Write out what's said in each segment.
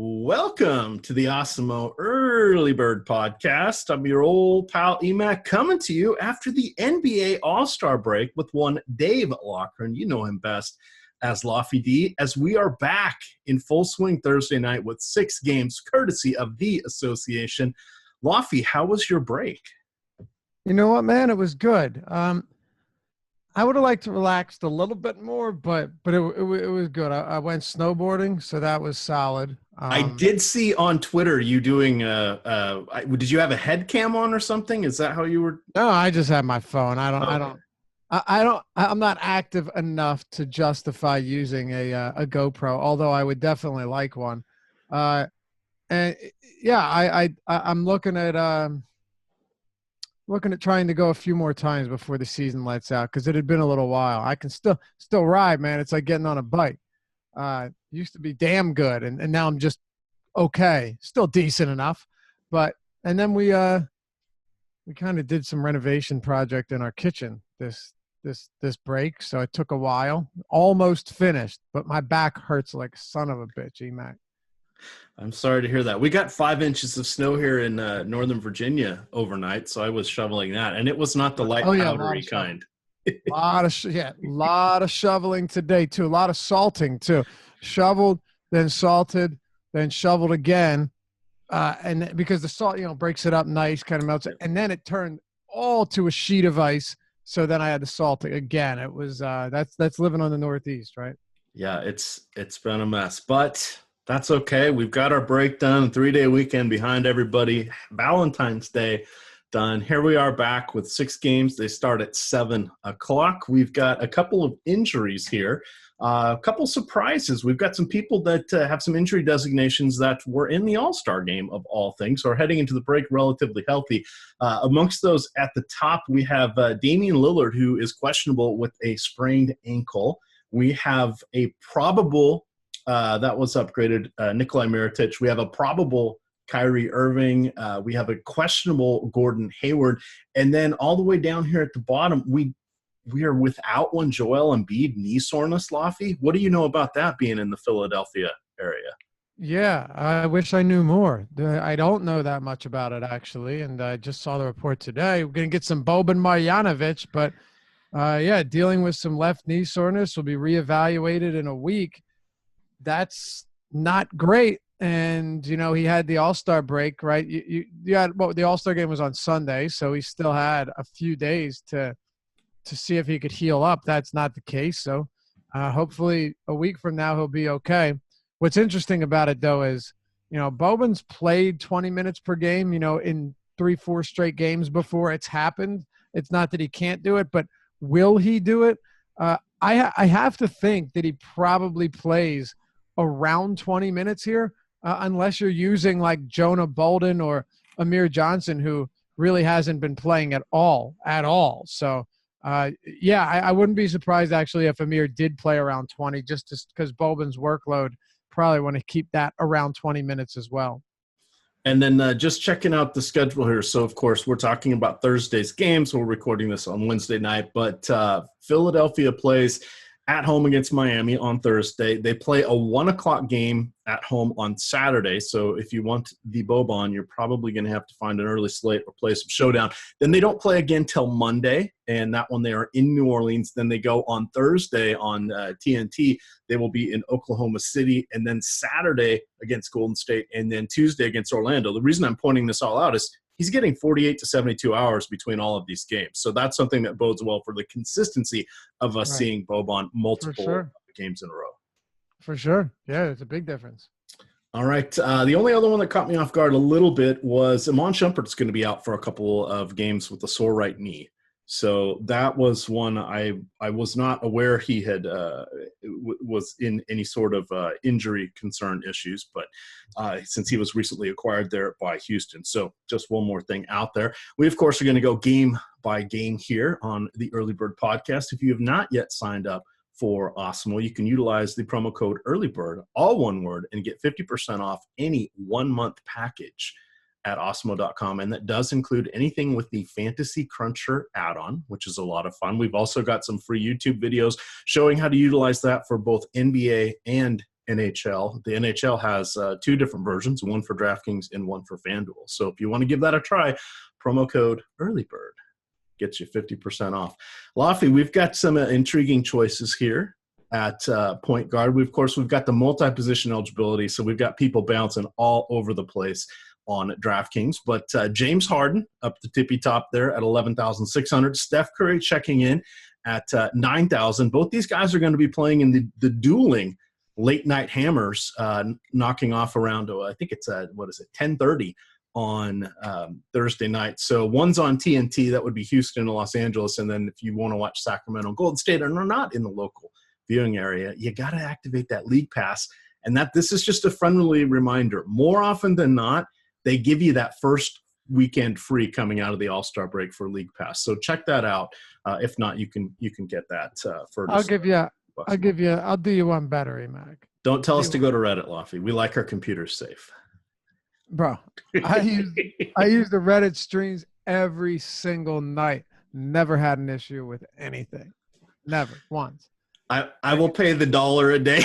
Welcome to the Awesemo Early Bird Podcast. I'm your old pal Emac coming to you after the NBA All-Star break with one Dave Loughran. You know him best as Lofty D, as we are back in full swing Thursday night with 6 games courtesy of the association. Lofty, how was your break? You know what, man? It was good. I would have liked to relax a little bit more, but it was good. I went snowboarding, so that was solid. I did see on Twitter you doing did you have a head cam on or something? Is that how you were? No, I just had my phone. I'm not active enough to justify using a GoPro, although I would definitely like one. And yeah, I'm looking at trying to go a few more times before the season lets out, because it had been a little while. I can still ride, man. It's like getting on a bike. Used to be damn good, and now I'm just okay, still decent enough. And then we kind of did some renovation project in our kitchen this break, so it took a while. Almost finished, but my back hurts like a son of a bitch, Emac. I'm sorry to hear that. We got 5 inches of snow here in Northern Virginia overnight, so I was shoveling that, and it was not the light powdery kind. lot of shoveling today too. A lot of salting too. Shoveled, then salted, then shoveled again, and because the salt, breaks it up nice, kind of melts it, and then it turned all to a sheet of ice. So then I had to salt it again. It was that's living on the Northeast, right? Yeah, it's been a mess, but that's okay. We've got our break done. 3-day weekend behind everybody. Valentine's Day done. Here we are back with 6 games. They start at 7 o'clock. We've got a couple of injuries here, a couple surprises. We've got some people that have some injury designations that were in the All-Star game of all things, or heading into the break relatively healthy. Amongst those at the top, we have Damian Lillard, who is questionable with a sprained ankle. We have a probable that was upgraded, Nikolai Mirotic. We have a probable Kyrie Irving. We have a questionable Gordon Hayward. And then all the way down here at the bottom, we are without one Joel Embiid knee soreness, Lofty. What do you know about that being in the Philadelphia area? Yeah, I wish I knew more. I don't know that much about it, actually, and I just saw the report today. We're going to get some Boban Marjanovic, but, dealing with some left knee soreness, will be reevaluated in a week. That's not great. And, he had the All-Star break, right? You had the All-Star game was on Sunday, so he still had a few days to see if he could heal up. That's not the case. So hopefully a week from now he'll be okay. What's interesting about it, though, is, Boban's played 20 minutes per game, in 3-4 straight games before it's happened. It's not that he can't do it, but will he do it? I have to think that he probably plays around 20 minutes here, unless you're using like Jonah Bolden or Amir Johnson, who really hasn't been playing at all. So, I wouldn't be surprised actually if Amir did play around 20, just because Boban's workload probably want to keep that around 20 minutes as well. And then just checking out the schedule here. So, of course, we're talking about Thursday's games. We're recording this on Wednesday night, but Philadelphia plays at home against Miami on Thursday. They play a 1 o'clock game at home on Saturday. So if you want the Boban, you're probably going to have to find an early slate or play some showdown. Then they don't play again till Monday, and that one they are in New Orleans. Then they go on Thursday on TNT. They will be in Oklahoma City, and then Saturday against Golden State, and then Tuesday against Orlando. The reason I'm pointing this all out is he's getting 48 to 72 hours between all of these games. So that's something that bodes well for the consistency of us seeing Boban multiple games in a row. For sure. Yeah, it's a big difference. All right. The only other one that caught me off guard a little bit was Iman Shumpert's going to be out for a couple of games with a sore right knee. So that was one I was not aware he had was in any sort of injury concern issues, but since he was recently acquired there by Houston. So just one more thing out there. We, of course, are going to go game by game here on the Early Bird Podcast. If you have not yet signed up for Awesemo, you can utilize the promo code EARLYBIRD, all one word, and get 50% off any 1-month package at awesemo.com, and that does include anything with the Fantasy Cruncher add-on, which is a lot of fun. We've also got some free YouTube videos showing how to utilize that for both NBA and NHL. The NHL has 2 different versions, one for DraftKings and one for FanDuel. So if you want to give that a try, promo code EARLYBIRD gets you 50% off. Lofty, we've got some intriguing choices here at point guard. We've got the multi-position eligibility, so we've got people bouncing all over the place on DraftKings. But James Harden up the tippy top there at 11,600. Steph Curry checking in at 9,000. Both these guys are going to be playing in the dueling late night hammers, knocking off around, I think it's 10:30 on Thursday night. So one's on TNT, that would be Houston and Los Angeles. And then if you want to watch Sacramento, Golden State, and are not in the local viewing area, you got to activate that league pass. And this is just a friendly reminder. More often than not, they give you that first weekend free coming out of the All-Star break for league pass. So check that out. If not, you can get that for. I'll do you one better, Mac. Don't tell us to go to Reddit, Lofty. We like our computers safe. Bro, I use the Reddit streams every single night. Never had an issue with anything. Never once. I will pay the $1 a day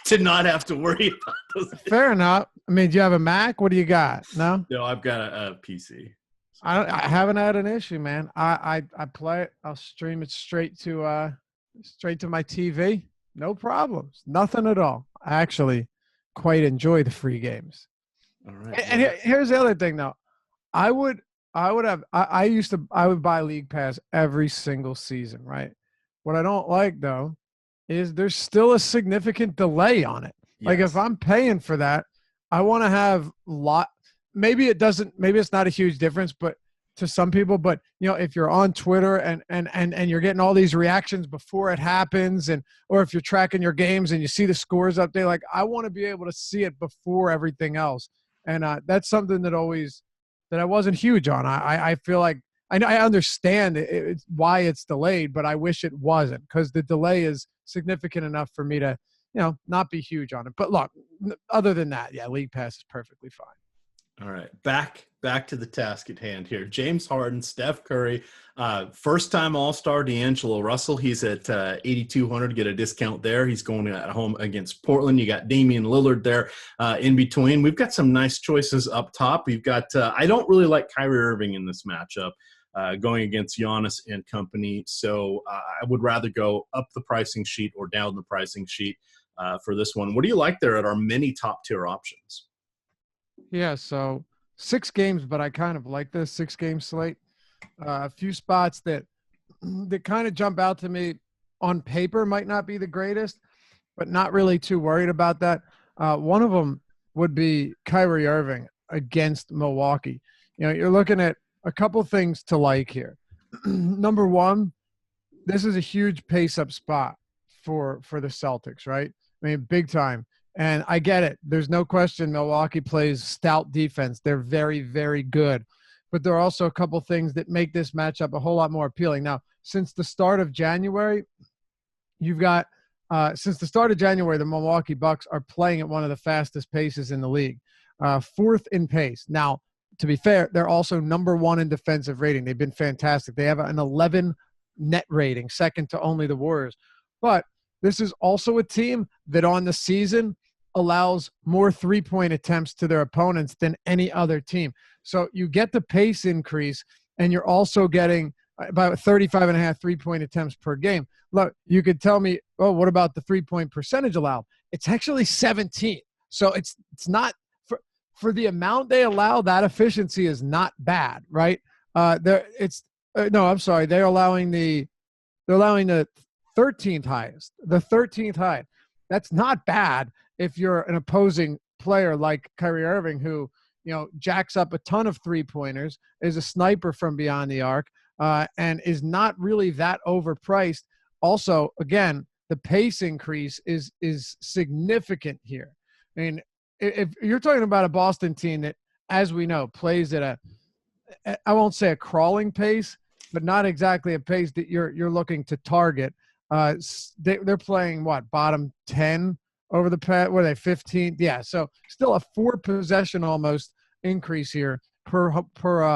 to not have to worry about those. Fair enough. I mean, do you have a Mac? What do you got? No, I've got a PC. I haven't had an issue, man. I play it. I'll stream it straight to my TV. No problems. Nothing at all. I actually quite enjoy the free games. All right. And here's the other thing, though. I would buy League Pass every single season, right? What I don't like, though, is there's still a significant delay on it. Yes. Like if I'm paying for that, I want to have maybe it's not a huge difference, but to some people, but if you're on Twitter and you're getting all these reactions before it happens, or if you're tracking your games and you see the scores up there, like I want to be able to see it before everything else. And that's something that I wasn't huge on. I feel like I understand why it's delayed, but I wish it wasn't, because the delay is significant enough for me to, not be huge on it. But look, other than that, yeah, League Pass is perfectly fine. All right, back to the task at hand here. James Harden, Steph Curry, first-time All-Star D'Angelo Russell. He's at 8,200. Get a discount there. He's going at home against Portland. You got Damian Lillard there in between. We've got some nice choices up top. We've got I don't really like Kyrie Irving in this matchup going against Giannis and company. So I would rather go up the pricing sheet or down the pricing sheet for this one. What do you like there at our many top-tier options? Yeah, so 6 games, but I kind of like this 6-game slate. A few spots that kind of jump out to me on paper might not be the greatest, but not really too worried about that. One of them would be Kyrie Irving against Milwaukee. You're looking at a couple things to like here. Number one, this is a huge pace-up spot for the Celtics, right? I mean, big time. And I get it. There's no question Milwaukee plays stout defense. They're very, very good. But there are also a couple things that make this matchup a whole lot more appealing. Now, since the start of January, the Milwaukee Bucks are playing at one of the fastest paces in the league, 4th in pace. Now, to be fair, they're also number 1 in defensive rating. They've been fantastic. They have an 11 net rating, second to only the Warriors. But this is also a team that on the season allows more 3-point attempts to their opponents than any other team. So you get the pace increase, and you're also getting about 35.5 3-point attempts per game. Look, you could tell me, oh, what about the 3-point percentage allowed? It's actually 17. So it's not for the amount they allow. That efficiency is not bad, right? They're allowing the 13th highest, the 13th high. That's not bad if you're an opposing player like Kyrie Irving, who, jacks up a ton of 3-pointers, is a sniper from beyond the arc, and is not really that overpriced. Also, again, the pace increase is significant here. I mean, if you're talking about a Boston team that, as we know, plays at I won't say a crawling pace, but not exactly a pace that you're looking to target. They're playing bottom 10 over the past, what are they, 15th? Yeah, so still a 4-possession almost increase here per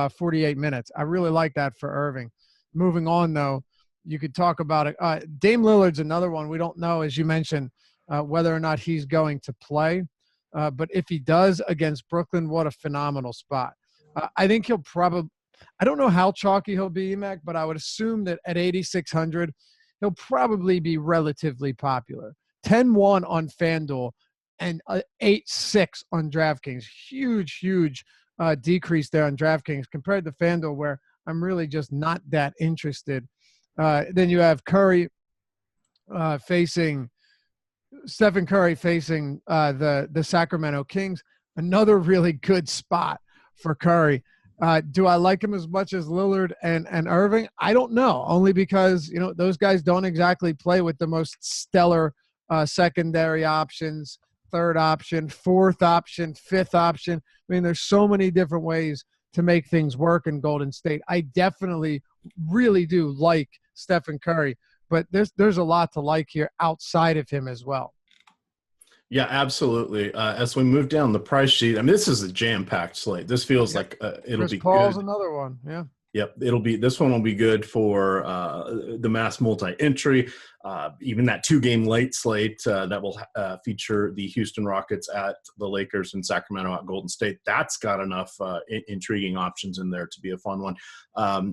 48 minutes. I really like that for Irving. Moving on, though, you could talk about it. Dame Lillard's another one. We don't know, as you mentioned, whether or not he's going to play. But if he does against Brooklyn, what a phenomenal spot. I think he'll probably – I don't know how chalky he'll be, Emac, but I would assume that at 8,600, he'll probably be relatively popular. 10-1 on FanDuel and 8-6 on DraftKings. Huge decrease there on DraftKings compared to FanDuel, where I'm really just not that interested. Then you have Curry facing Stephen Curry facing the Sacramento Kings. Another really good spot for Curry. Do I like him as much as Lillard and Irving? I don't know, only because, you know, those guys don't exactly play with the most stellar secondary options, third option, fourth option, fifth option. I mean, there's so many different ways to make things work in Golden State. I definitely really do like Stephen Curry, but there's a lot to like here outside of him as well. Yeah, absolutely. As we move down the price sheet, I mean, this is a jam-packed slate. This feels like it'll Chris be Paul's good. Another one, yeah. Yep, this one will be good for the mass multi-entry. Even that 2-game late slate that will feature the Houston Rockets at the Lakers and Sacramento at Golden State. That's got enough intriguing options in there to be a fun one.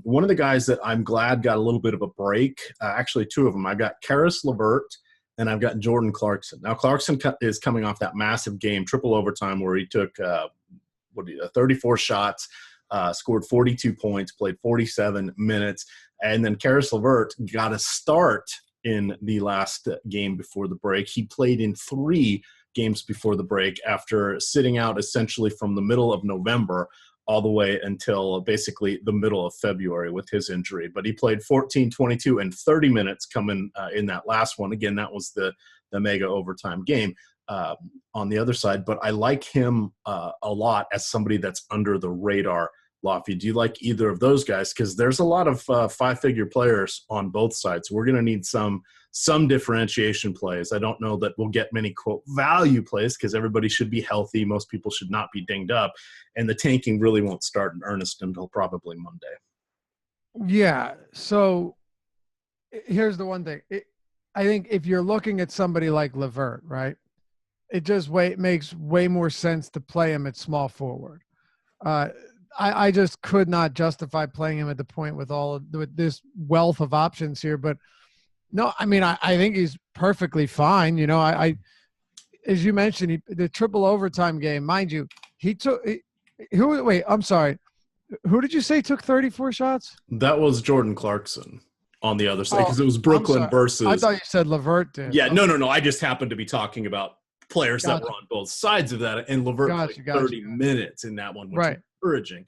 One of the guys that I'm glad got a little bit of a break, actually two of them. I got Karis LeVert and I've got Jordan Clarkson. Now Clarkson is coming off that massive game, triple overtime, where he took 34 shots. Scored 42 points, played 47 minutes, and then Karis LeVert got a start in the last game before the break. He played in 3 games before the break after sitting out essentially from the middle of November all the way until basically the middle of February with his injury. But he played 14, 22, and 30 minutes coming in that last one. Again, that was the mega overtime game. On the other side, but I like him a lot as somebody that's under the radar. Lofty, do you like either of those guys? Because there's a lot of 5-figure players on both sides. We're going to need some differentiation plays. I don't know that we'll get many, quote, value plays because everybody should be healthy. Most people should not be dinged up. And the tanking really won't start in earnest until probably Monday. Yeah, so here's the one thing. I think if you're looking at somebody like LeVert, right, it just makes way more sense to play him at small forward. I just could not justify playing him at the point with with this wealth of options here. But no, I mean, I think he's perfectly fine. You know, I as you mentioned, the triple overtime game, mind you, I'm sorry. Who did you say took 34 shots? That was Jordan Clarkson on the other side because it was Brooklyn versus. I thought you said LeVert did. Yeah, no. I just happened to be talking about players that were on both sides of that, and LeVert played 30 minutes in that one, which was encouraging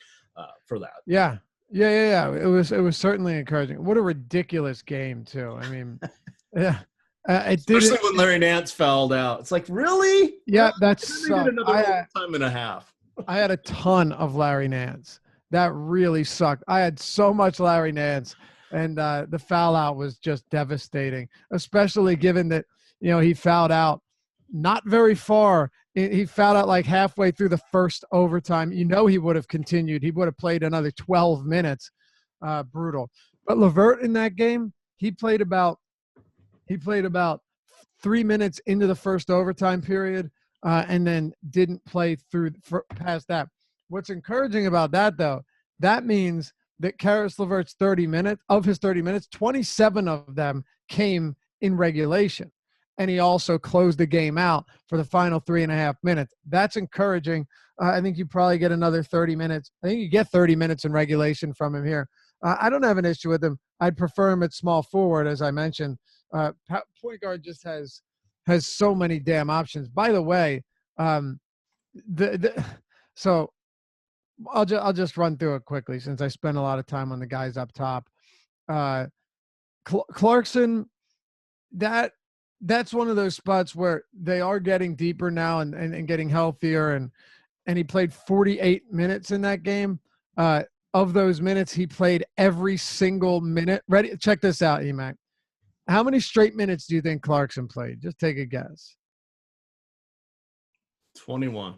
for that. Yeah. It was certainly encouraging. What a ridiculous game, too. I mean, yeah. Especially when Larry Nance fouled out. It's like, really? Yeah, that's another time and a half. I had a ton of Larry Nance. That really sucked. I had so much Larry Nance, and the foul out was just devastating, especially given that, you know, he fouled out not very far. He fouled out like halfway through the first overtime. You know, he would have continued. He would have played another 12 minutes. Brutal. But LeVert in that game, he played about 3 minutes into the first overtime period, and then didn't play past that. What's encouraging about that, though, that means that Karis LeVert's 30 minutes, 27 of them came in regulation. And he also closed the game out for the final 3.5 minutes. That's encouraging. I think you probably get another 30 minutes. I think you get 30 minutes in regulation from him here. I don't have an issue with him. I'd prefer him at small forward, as I mentioned. Point guard just has so many damn options. By the way, so I'll just run through it quickly since I spent a lot of time on the guys up top. Clarkson, that's one of those spots where they are getting deeper now and getting healthier. And he played 48 minutes in that game. Of those minutes, he played every single minute. Ready? Check this out, Emac. How many straight minutes do you think Clarkson played? Just take a guess. 21.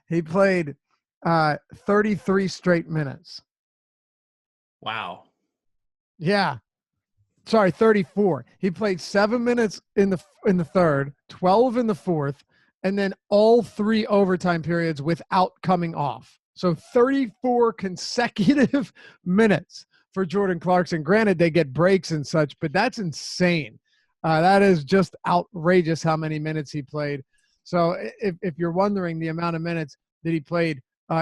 He played 33 straight minutes. Wow. Yeah. sorry, 34. He played 7 minutes in the third, 12 in the fourth, and then all 3 overtime periods without coming off. So 34 consecutive minutes for Jordan Clarkson. Granted, they get breaks and such, but that's insane. That is just outrageous how many minutes he played. So if you're wondering the amount of minutes that he played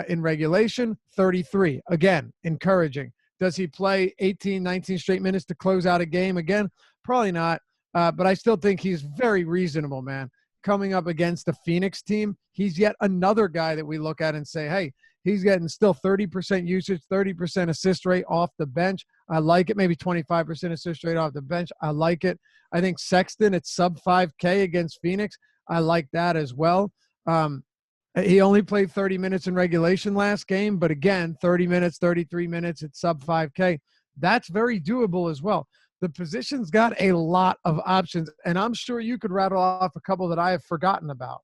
in regulation, 33. Again, encouraging. Does he play 18, 19 straight minutes to close out a game again? Probably not. But I still think he's very reasonable, man. Coming up against the Phoenix team, he's yet another guy that we look at and say, hey, he's getting still 30% usage, 30% assist rate off the bench. I like it. Maybe 25% assist rate off the bench. I like it. I think Sexton at sub 5K against Phoenix. I like that as well. He only played 30 minutes in regulation last game, but again, 30 minutes, 33 minutes at sub 5K. That's very doable as well. The position's got a lot of options, and I'm sure you could rattle off a couple that I have forgotten about.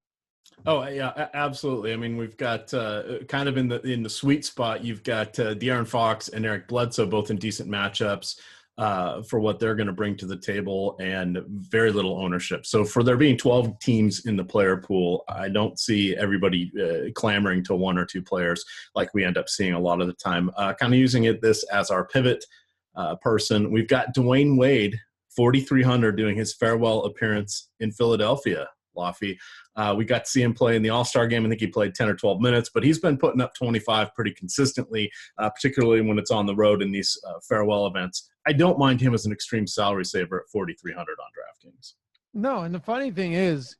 Oh yeah, absolutely. I mean, we've got kind of in the sweet spot. You've got De'Aaron Fox and Eric Bledsoe, both in decent matchups for what they're going to bring to the table, and very little ownership. So for there being 12 teams in the player pool, I don't see everybody clamoring to 1 or 2 players like we end up seeing a lot of the time. Kind of using this as our pivot person. We've got Dwayne Wade, 4,300, doing his farewell appearance in Philadelphia. Laffy. We got to see him play in the All-Star game. I think he played 10 or 12 minutes, but he's been putting up 25 pretty consistently, particularly when it's on the road in these farewell events. I don't mind him as an extreme salary saver at 4,300 on DraftKings. No, and the funny thing is,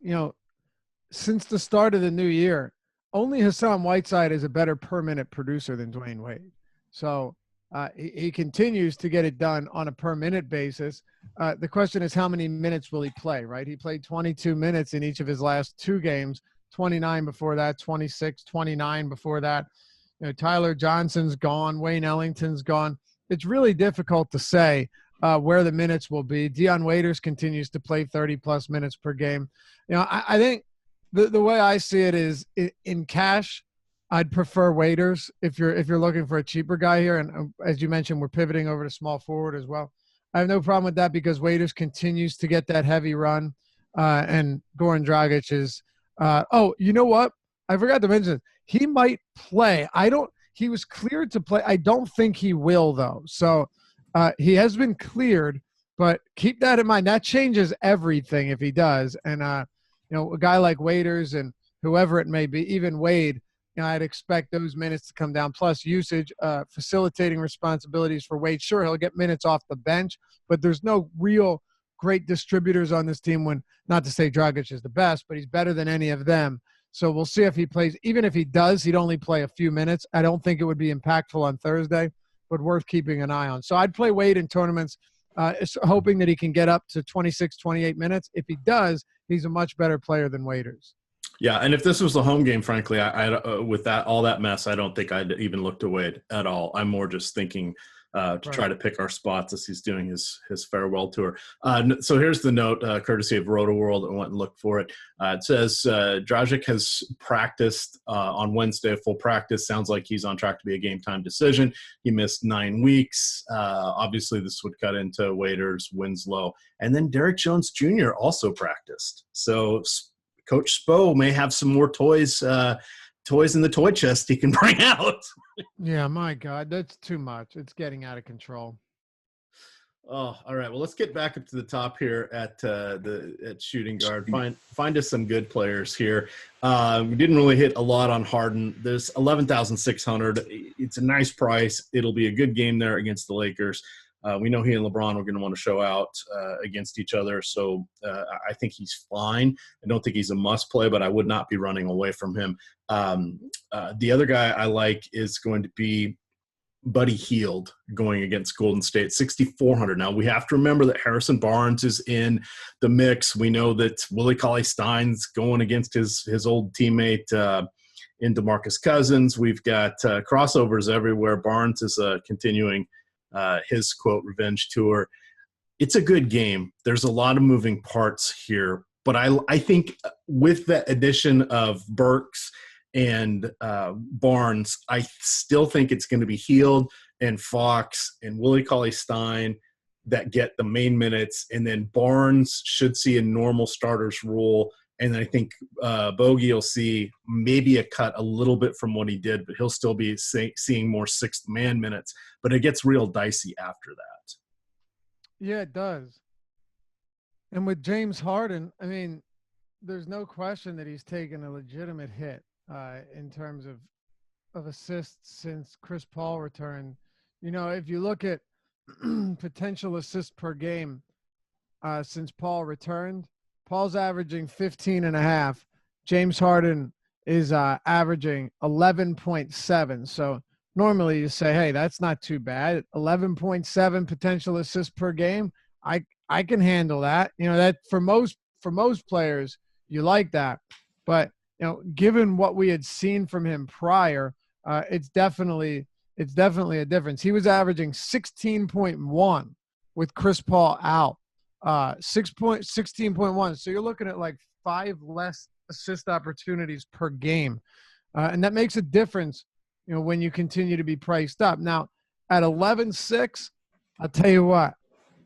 since the start of the new year, only Hassan Whiteside is a better per-minute producer than Dwayne Wade. So he continues to get it done on a per-minute basis. The question is, how many minutes will he play, right? He played 22 minutes in each of his last 2 games, 29 before that, 26, 29 before that. Tyler Johnson's gone. Wayne Ellington's gone. It's really difficult to say where the minutes will be. Dion Waiters continues to play 30-plus minutes per game. I think the way I see it is in cash, I'd prefer Waiters if you're looking for a cheaper guy here. And as you mentioned, we're pivoting over to small forward as well. I have no problem with that because Waiters continues to get that heavy run. And Goran Dragic is you know what? I forgot to mention, he might play. He was cleared to play. I don't think he will, though. So he has been cleared, but keep that in mind. That changes everything if he does. And, a guy like Waiters and whoever it may be, even Wade, I'd expect those minutes to come down. Plus usage, facilitating responsibilities for Wade. Sure, he'll get minutes off the bench, but there's no real great distributors on this team when, not to say Dragic is the best, but he's better than any of them. So we'll see if he plays. Even if he does, he'd only play a few minutes. I don't think it would be impactful on Thursday, but worth keeping an eye on. So I'd play Wade in tournaments, hoping that he can get up to 26, 28 minutes. If he does, he's a much better player than Waiters. Yeah, and if this was the home game, frankly, I with all that mess, I don't think I'd even look to Wade at all. I'm more just thinking to try to pick our spots as he's doing his farewell tour. So here's the note, courtesy of Roto World. I went and looked for it. It says Dragic has practiced on Wednesday, full practice. Sounds like he's on track to be a game-time decision. He missed 9 weeks. Obviously, this would cut into Waiters, Winslow. And then Derek Jones Jr. also practiced. So Coach Spo may have some more toys in the toy chest he can bring out. Yeah, my God, that's too much. It's getting out of control. Oh, all right. Well, let's get back up to the top here at shooting guard. Find us some good players here. We didn't really hit a lot on Harden. There's 11,600. It's a nice price. It'll be a good game there against the Lakers. We know he and LeBron are going to want to show out against each other, so I think he's fine. I don't think he's a must-play, but I would not be running away from him. The other guy I like is going to be Buddy Hield going against Golden State, 6,400. Now, we have to remember that Harrison Barnes is in the mix. We know that Willie Cauley-Stein's going against his old teammate in DeMarcus Cousins. We've got crossovers everywhere. Barnes is continuing his, quote, revenge tour. It's a good game. There's a lot of moving parts here, but I think with the addition of Burks and Barnes, I still think it's going to be Hield and Fox and Willie Cauley-Stein that get the main minutes, and then Barnes should see a normal starter's role. And I think Bogey will see maybe a cut a little bit from what he did, but he'll still be seeing more sixth man minutes. But it gets real dicey after that. Yeah, it does. And with James Harden, I mean, there's no question that he's taken a legitimate hit in terms of assists since Chris Paul returned. You know, if you look at potential assists per game since Paul returned, Paul's averaging 15.5. James Harden is averaging 11.7. So normally you say, hey, that's not too bad. 11.7 potential assists per game. I can handle that. You know, that for most players, you like that. But, you know, given what we had seen from him prior, it's definitely a difference. He was averaging 16.1 with Chris Paul out. 16.1. So you're looking at like 5 less assist opportunities per game. And that makes a difference, you know, when you continue to be priced up. Now, at 11.6, I'll tell you what,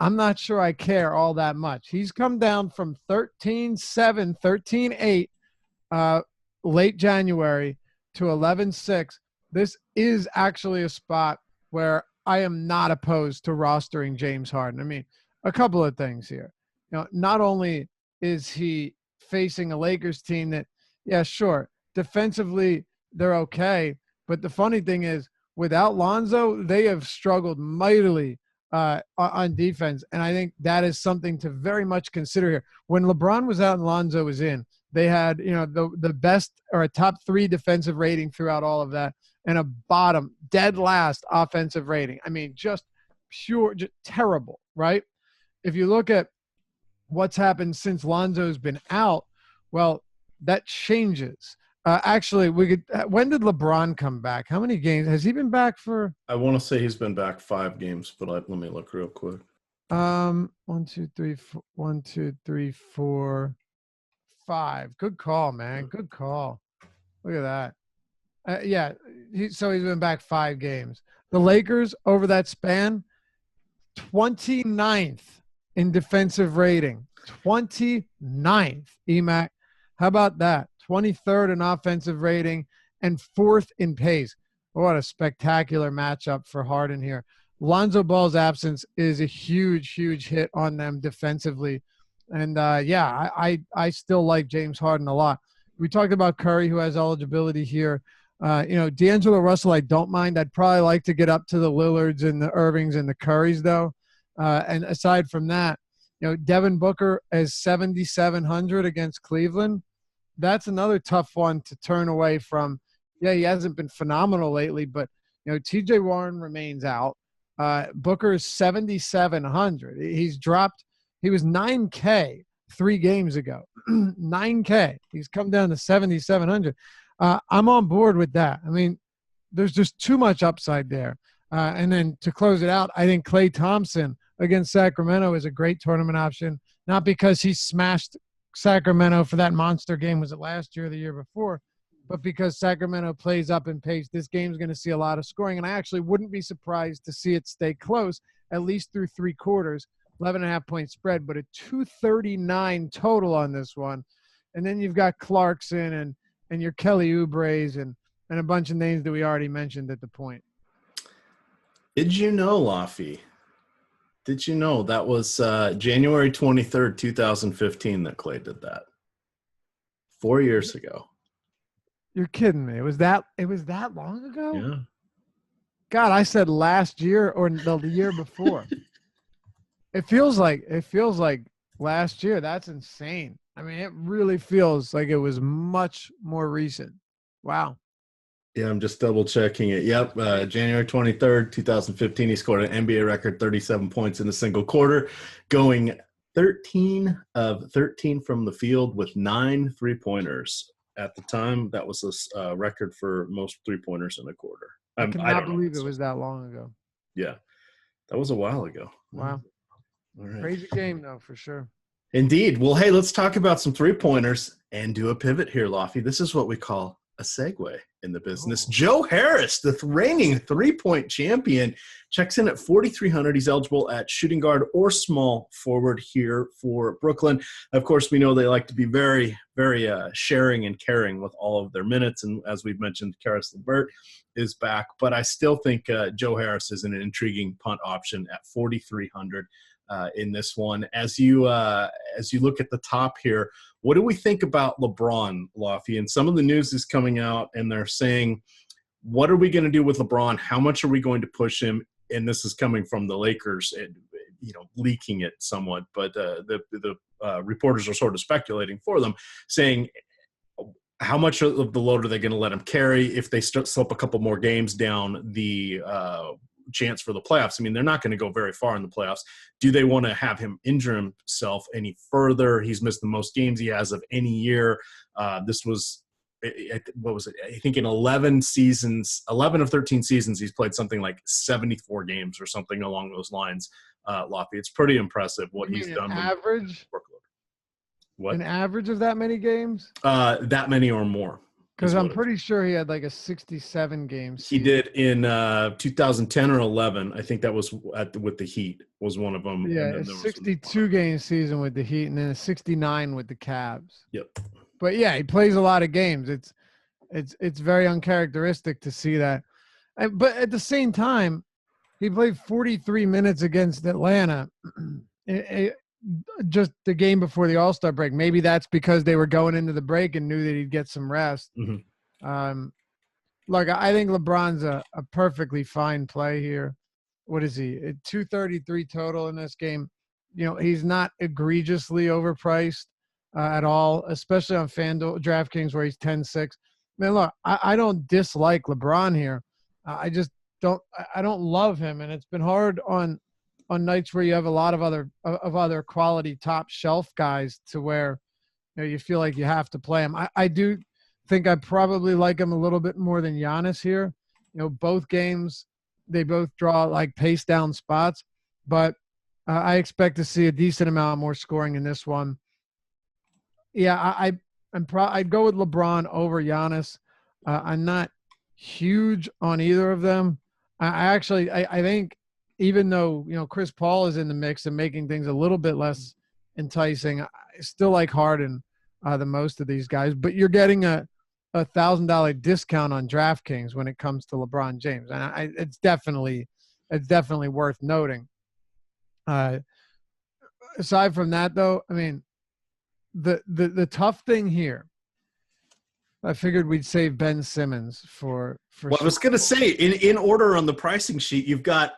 I'm not sure I care all that much. He's come down from 13.7, 13.8 late January to 11.6. This is actually a spot where I am not opposed to rostering James Harden. I mean, a couple of things here. You know, not only is he facing a Lakers team that, yeah, sure, defensively they're okay, but the funny thing is, without Lonzo, they have struggled mightily on defense, and I think that is something to very much consider here. When LeBron was out and Lonzo was in, they had, you know, the best or a top 3 defensive rating throughout all of that, and a bottom, dead last offensive rating. I mean, just pure, just terrible, right? If you look at what's happened since Lonzo's been out, well, that changes. Actually, when did LeBron come back? How many games has he been back for? I want to say he's been back 5 games, but let me look real quick. 1, 2, 3, 4, 5. Good call, man. Good call. Look at that. Yeah, so he's been back 5 games. The Lakers over that span, 29th in defensive rating. 29th, EMAC. How about that? 23rd in offensive rating and 4th in pace. What a spectacular matchup for Harden here. Lonzo Ball's absence is a huge, huge hit on them defensively. And, yeah, I still like James Harden a lot. We talked about Curry, who has eligibility here. You know, D'Angelo Russell, I don't mind. I'd probably like to get up to the Lillards and the Irvings and the Currys, though. And aside from that, you know, Devin Booker is 7,700 against Cleveland. That's another tough one to turn away from. Yeah, he hasn't been phenomenal lately, but, you know, T.J. Warren remains out. Booker is 7,700. He's dropped. He was 9K 3 games ago. 9K. He's come down to 7,700. I'm on board with that. I mean, there's just too much upside there. And then to close it out, I think Klay Thompson against Sacramento is a great tournament option, not because he smashed Sacramento for that monster game, was it last year or the year before, but because Sacramento plays up in pace. This game's going to see a lot of scoring, and I actually wouldn't be surprised to see it stay close, at least through 3 quarters. 11.5-point spread, but a 239 total on this one. And then you've got Clarkson and your Kelly Oubre's and a bunch of names that we already mentioned at the point. Did you know, Laffy? Did you know that was January 23rd, 2015 that Klay did that? 4 years ago. You're kidding me. It was that long ago? Yeah. God, I said last year or the year before. It feels like last year. That's insane. I mean, it really feels like it was much more recent. Wow. Yeah, I'm just double checking it. Yep. January 23rd, 2015, he scored an NBA record 37 points in a single quarter, going 13 of 13 from the field with 9 3-pointers. At the time, that was a record for most 3-pointers in a quarter. I cannot believe it was that long ago. Yeah. That was a while ago. Wow. All right. Crazy game, though, for sure. Indeed. Well, hey, let's talk about some 3-pointers and do a pivot here, Laffy. This is what we call a segue in the business. Oh. Joe Harris, the reigning three-point champion, checks in at 4,300. He's eligible at shooting guard or small forward here for Brooklyn. Of course, we know they like to be very, very sharing and caring with all of their minutes. And as we've mentioned, Karis LeVert is back. But I still think Joe Harris is an intriguing punt option at 4,300 in this one. As you look at the top here, what do we think about LeBron, Lofty? And some of the news is coming out, and they're saying, what are we going to do with LeBron? How much are we going to push him? And this is coming from the Lakers, leaking it somewhat. But the reporters are sort of speculating for them, saying, how much of the load are they going to let him carry if they slip a couple more games down the chance for the playoffs? I mean, they're not going to go very far in the playoffs. Do they want to have him injure himself any further? He's missed the most games he has of any year. This was, what was it? I think in 11 of 13 seasons, he's played something like 74 games or something along those lines. Lofty, it's pretty impressive what he's done. Average? What? An average of that many games? That many or more. Because I'm pretty sure he had like a 67 game season. He did in 2010 or 11. I think that was with the Heat was one of them. Yeah, a 62 game season with the Heat and then a 69 with the Cavs. Yep. But yeah, he plays a lot of games. It's very uncharacteristic to see that. But at the same time, he played 43 minutes against Atlanta. Just the game before the All-Star break. Maybe that's because they were going into the break and knew that he'd get some rest. Mm-hmm. Look, I think LeBron's a perfectly fine play here. What is he? 233 total in this game. He's not egregiously overpriced at all, especially on FanDuel, DraftKings, where he's 10-6. Man, look, I don't dislike LeBron here. I just don't love him, and it's been hard on nights where you have a lot of other quality top shelf guys to where you feel like you have to play him. I do think I probably like him a little bit more than Giannis here. Both games, they both draw like pace down spots, but I expect to see a decent amount more scoring in this one. Yeah, I'd go with LeBron over Giannis. I'm not huge on either of them. I think, even though, Chris Paul is in the mix and making things a little bit less enticing, I still like Harden the most of these guys. But you're getting a $1,000 discount on DraftKings when it comes to LeBron James, and it's definitely worth noting. Aside from that, though, I mean, the tough thing here, I figured we'd save Ben Simmons for. Well, I was going to say, in order on the pricing sheet, you've got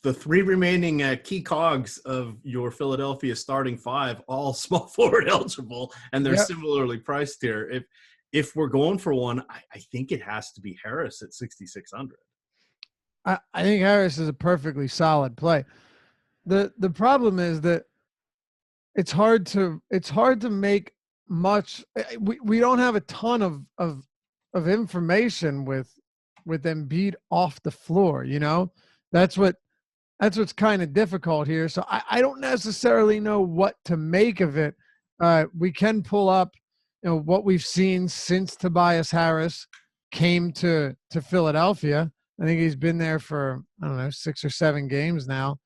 the three remaining key cogs of your Philadelphia starting five, all small forward eligible, and they're similarly priced here. If we're going for one, I think it has to be Harris at 6,600. I think Harris is a perfectly solid play. The problem is that it's hard to make much. We don't have a ton of information with Embiid off the floor. That's what's kind of difficult here. So I don't necessarily know what to make of it. We can pull up, what we've seen since Tobias Harris came to Philadelphia. I think he's been there for, 6 or 7 games now,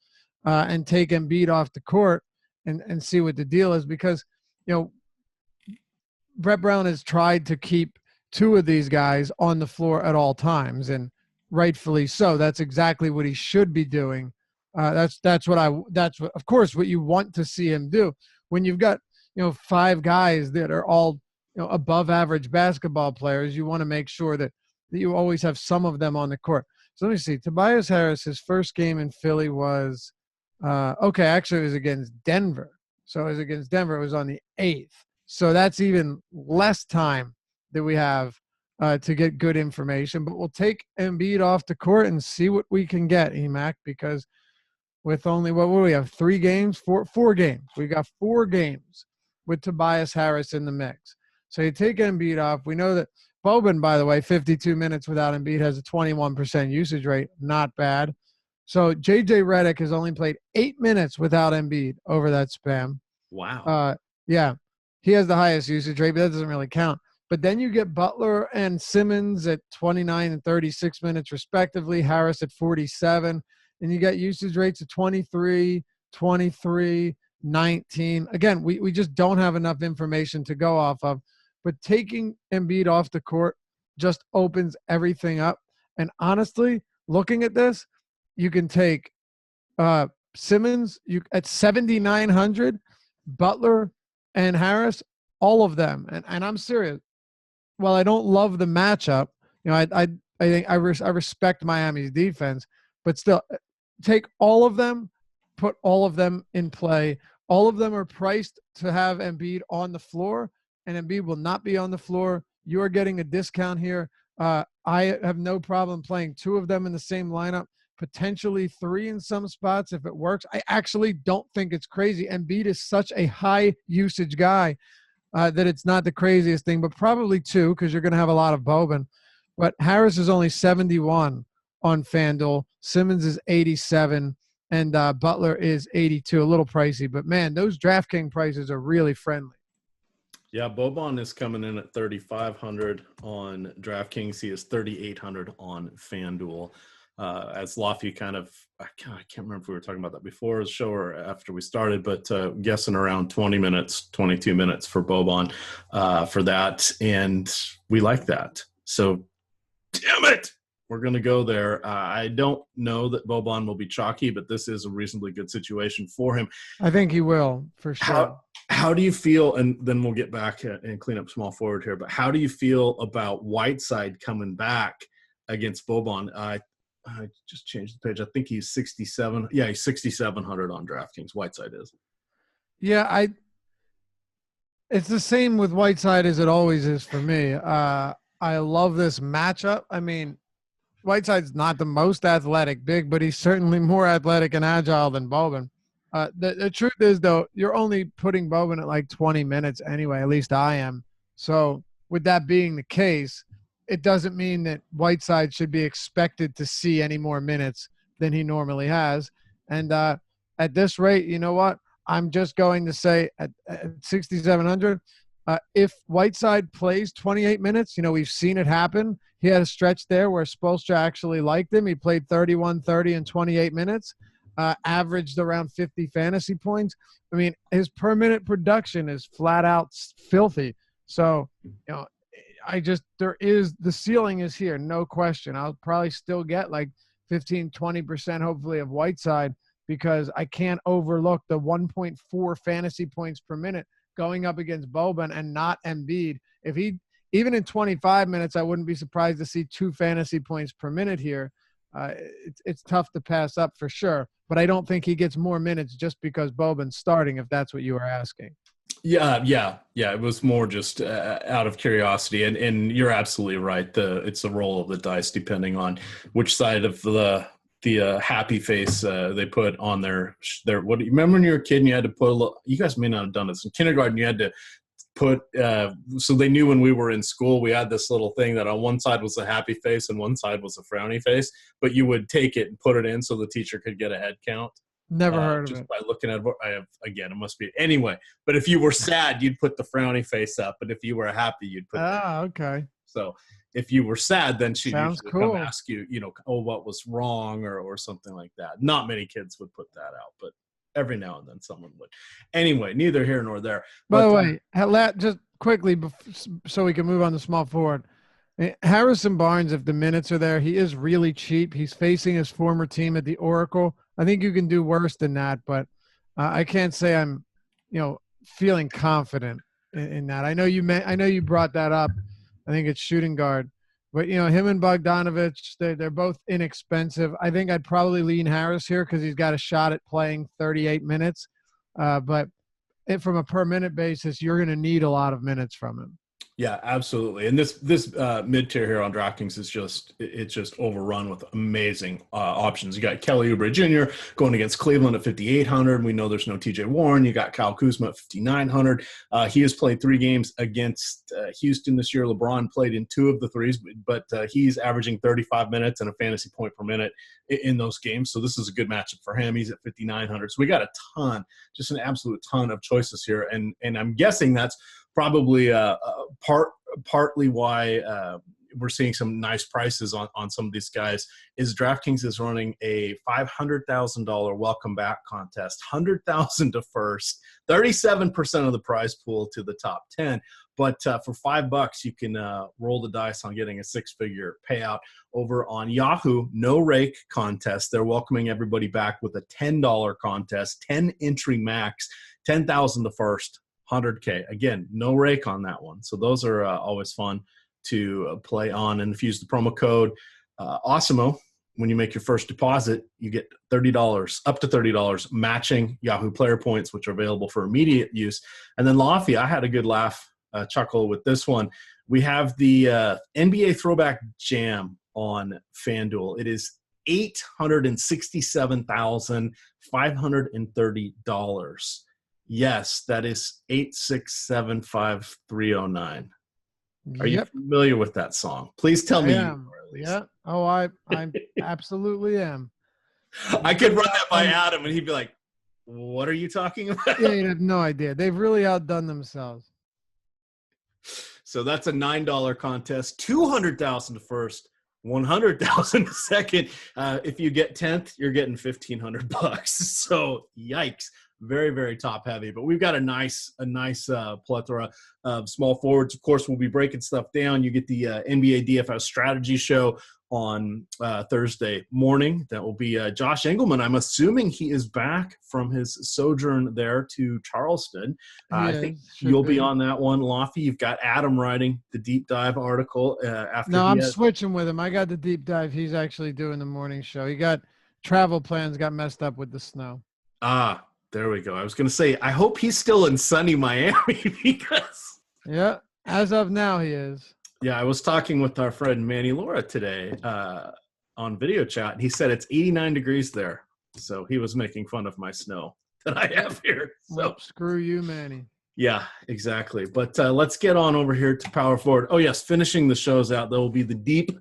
and take Embiid off the court and see what the deal is, because, Brett Brown has tried to keep 2 of these guys on the floor at all times, and rightfully so. That's exactly what he should be doing. That's of course what you want to see him do when you've got 5 guys that are all above average basketball players. You want to make sure that you always have some of them on the court. So let me see. Tobias Harris, his first game in Philly was actually it was against Denver. So it was against Denver. It was on the 8th. So that's even less time that we have to get good information. But we'll take Embiid off the court and see what we can get, Emac, because with only, what do we have, 3 games? 4 games. We got 4 games with Tobias Harris in the mix. So you take Embiid off. We know that Boban, by the way, 52 minutes without Embiid, has a 21% usage rate. Not bad. So J.J. Redick has only played 8 minutes without Embiid over that span. Wow. Yeah. He has the highest usage rate, but that doesn't really count. But then you get Butler and Simmons at 29 and 36 minutes respectively, Harris at 47, and you got usage rates of 23, 23, 19. Again, we just don't have enough information to go off of, but taking Embiid off the court just opens everything up. And honestly, looking at this, you can take Simmons at 7,900, Butler and Harris, all of them. And I'm serious. While I don't love the matchup, I think I respect Miami's defense, but still take all of them, put all of them in play. All of them are priced to have Embiid on the floor, and Embiid will not be on the floor. You are getting a discount here. I have no problem playing 2 of them in the same lineup, potentially 3 in some spots if it works. I actually don't think it's crazy. Embiid is such a high usage guy that it's not the craziest thing, but probably 2 because you're going to have a lot of Boban. But Harris is only 71 on FanDuel. Simmons is 87, and Butler is 82. A little pricey, but man, those DraftKings prices are really friendly. Yeah, Boban is coming in at 3,500 on DraftKings. He is 3,800 on FanDuel. As Lofty I can't remember if we were talking about that before the show or after we started, but guessing around 20 minutes, 22 minutes for Boban for that. And we like that. So, damn it, we're going to go there. I don't know that Boban will be chalky, but this is a reasonably good situation for him. I think he will, for sure. How do you feel, and then we'll get back and clean up small forward here, but how do you feel about Whiteside coming back against Boban? I just changed the page. I think he's 67. Yeah, he's 6,700 on DraftKings. Whiteside is. Yeah, it's the same with Whiteside as it always is for me. I love this matchup. I mean, Whiteside's not the most athletic big, but he's certainly more athletic and agile than Boban. The truth is, though, you're only putting Boban at like 20 minutes anyway. At least I am. So with that being the case, it doesn't mean that Whiteside should be expected to see any more minutes than he normally has. And at this rate, you know what? I'm just going to say at 6,700, if Whiteside plays 28 minutes, we've seen it happen. He had a stretch there where Spoelstra actually liked him. He played 31, 30, and 28 minutes, averaged around 50 fantasy points. I mean, his per-minute production is flat out filthy. So, the ceiling is here, no question. I'll probably still get like 15, 20% hopefully of Whiteside because I can't overlook the 1.4 fantasy points per minute going up against Boban and not Embiid. Even in 25 minutes, I wouldn't be surprised to see 2 fantasy points per minute here. It's tough to pass up for sure, but I don't think he gets more minutes just because Boban's starting, if that's what you were asking. Yeah. It was more just out of curiosity, and you're absolutely right. It's a roll of the dice depending on which side of the happy face they put on their. What do you remember when you were a kid and you had to put a little? You guys may not have done this in kindergarten. You had to put so they knew when we were in school we had this little thing that on one side was a happy face and one side was a frowny face, but you would take it and put it in so the teacher could get a head count. Never heard of just it. by looking at it. Again, it must be anyway. But if you were sad, you'd put the frowny face up, but if you were happy, you'd put. Okay. So if you were sad, then she'd usually cool. come ask you, what was wrong or something like that. Not many kids would put that out, but every now and then someone would. Anyway, neither here nor there. By the way, just quickly, so we can move on to small forward. Harrison Barnes, if the minutes are there, he is really cheap. He's facing his former team at the Oracle. I think you can do worse than that, but I can't say I'm, feeling confident in that. I know you brought that up. I think it's shooting guard, but him and Bogdanovich, they're both inexpensive. I think I'd probably lean Harris here because he's got a shot at playing 38 minutes. But from a per minute basis, you're going to need a lot of minutes from him. Yeah, absolutely. And this mid-tier here on DraftKings is just overrun with amazing options. You got Kelly Oubre Jr. going against Cleveland at 5,800. We know there's no TJ Warren. You got Kyle Kuzma at 5,900. He has played 3 games against Houston this year. LeBron played in 2 of the 3s, but he's averaging 35 minutes and a fantasy point per minute in those games. So this is a good matchup for him. He's at 5,900. So we got just an absolute ton of choices here. And I'm guessing that's probably partly why we're seeing some nice prices on some of these guys is DraftKings is running a $500,000 welcome back contest, 100,000 to first, 37% of the prize pool to the top 10. But for $5, you can roll the dice on getting a six-figure payout over on Yahoo. No rake contest. They're welcoming everybody back with a $10 contest, 10 entry max, 10,000 to first, 100K. Again, no rake on that one. So those are always fun to play on. And if you use the promo code Awesemo, when you make your first deposit, you get $30, up to $30 matching Yahoo player points, which are available for immediate use. And then Laffy, I had a good chuckle with this one. We have the NBA Throwback Jam on FanDuel. It is $867,530. Yes, that is 8675309. Are you familiar with that song? Please tell me. Yeah. Oh, I absolutely am. I could run that by Adam, and he'd be like, "What are you talking about?" Yeah, you'd have no idea. They've really outdone themselves. So that's a $9 contest, 200,000 to first, 100,000 to second. If you get 10th, you're getting $1,500. So yikes. Very, very top heavy, but we've got a nice plethora of small forwards. Of course, we'll be breaking stuff down. You get the NBA DFS strategy show on Thursday morning. That will be Josh Engelman. I'm assuming he is back from his sojourn there to Charleston. I think you'll be on that one. Laffy, you've got Adam writing the deep dive article. I'm switching with him. I got the deep dive. He's actually doing the morning show. He got travel plans got messed up with the snow. There we go. I was going to say, I hope he's still in sunny Miami because. Yeah, as of now, he is. Yeah, I was talking with our friend Manny Laura today on video chat, and he said it's 89 degrees there. So he was making fun of my snow that I have here. So well, screw you, Manny. Yeah, exactly. But let's get on over here to Power Forward. Oh, yes, finishing the shows out, there will be the deep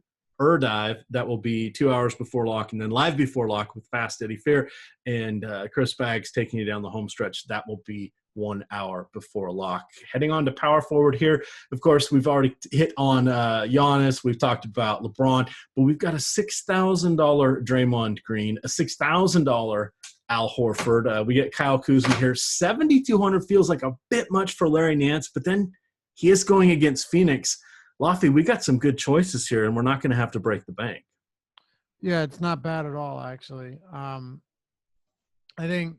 dive that will be 2 hours before lock, and then live before lock with Fast Eddie Fair and Chris Baggs taking you down the home stretch. That will be 1 hour before lock. Heading on to Power Forward here. Of course, we've already hit on Giannis. We've talked about LeBron, but we've got a $6,000 Draymond Green, a $6,000 Al Horford. We get Kyle Kuzma here. 7,200 feels like a bit much for Larry Nance, but then he is going against Phoenix. Laffy, we got some good choices here, and we're not going to have to break the bank. Yeah, it's not bad at all, actually. I think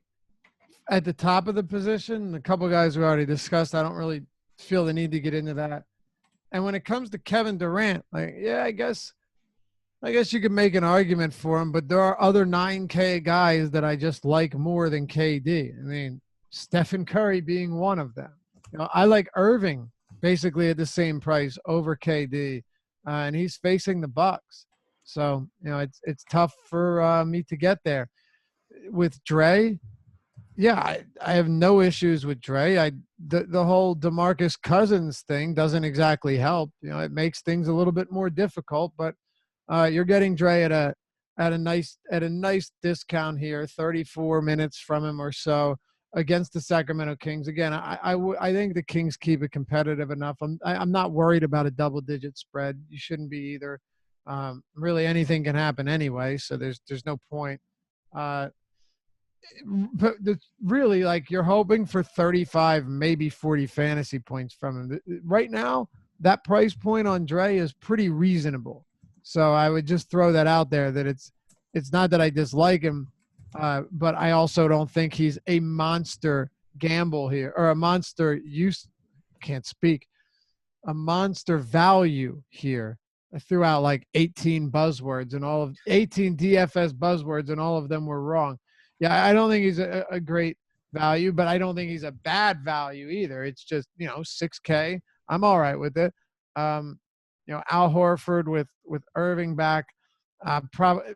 at the top of the position, a couple guys we already discussed, I don't really feel the need to get into that. And when it comes to Kevin Durant, I guess you could make an argument for him, but there are other 9K guys that I just like more than KD. I mean, Stephen Curry being one of them. I like Irving basically at the same price over KD, and he's facing the Bucks. So, it's tough for me to get there. With Dre, I have no issues with Dre. The whole DeMarcus Cousins thing doesn't exactly help. It makes things a little bit more difficult, but you're getting Dre at a nice discount here, 34 minutes from him or so, against the Sacramento Kings. Again, I think the Kings keep it competitive enough. I'm not worried about a double-digit spread. You shouldn't be either. Really, anything can happen anyway, so there's no point. But really, you're hoping for 35, maybe 40 fantasy points from him. Right now, that price point on Dre is pretty reasonable. So I would just throw that out there that it's not that I dislike him. But I also don't think he's a monster gamble here, or a monster a monster value here. I threw out 18 buzzwords and 18 DFS buzzwords, and all of them were wrong. Yeah, I don't think he's a great value, but I don't think he's a bad value either. It's just, $6K. I'm all right with it. Al Horford with Irving back. Probably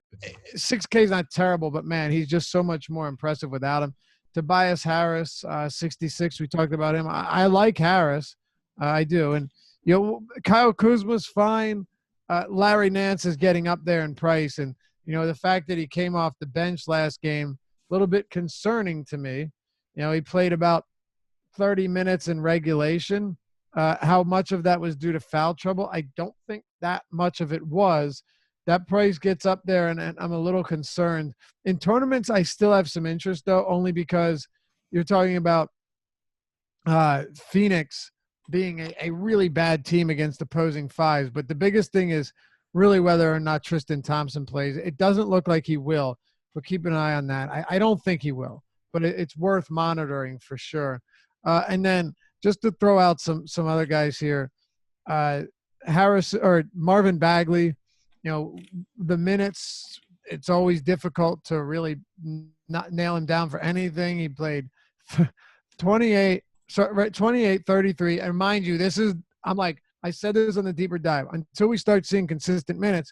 $6K is not terrible, but man, he's just so much more impressive without him. Tobias Harris, 66. We talked about him. I like Harris. I do. And, Kyle Kuzma's fine. Larry Nance is getting up there in price. And, the fact that he came off the bench last game, a little bit concerning to me. He played about 30 minutes in regulation. How much of that was due to foul trouble? I don't think that much of it was. That price gets up there, and I'm a little concerned. In tournaments, I still have some interest, though, only because you're talking about Phoenix being a really bad team against opposing fives. But the biggest thing is really whether or not Tristan Thompson plays. It doesn't look like he will, but keep an eye on that. I don't think he will, but it's worth monitoring for sure. And then just to throw out some other guys here, Harris or Marvin Bagley, the minutes, it's always difficult to really not nail him down for anything. He played 28, 33. And mind you, I said this on the deeper dive. Until we start seeing consistent minutes,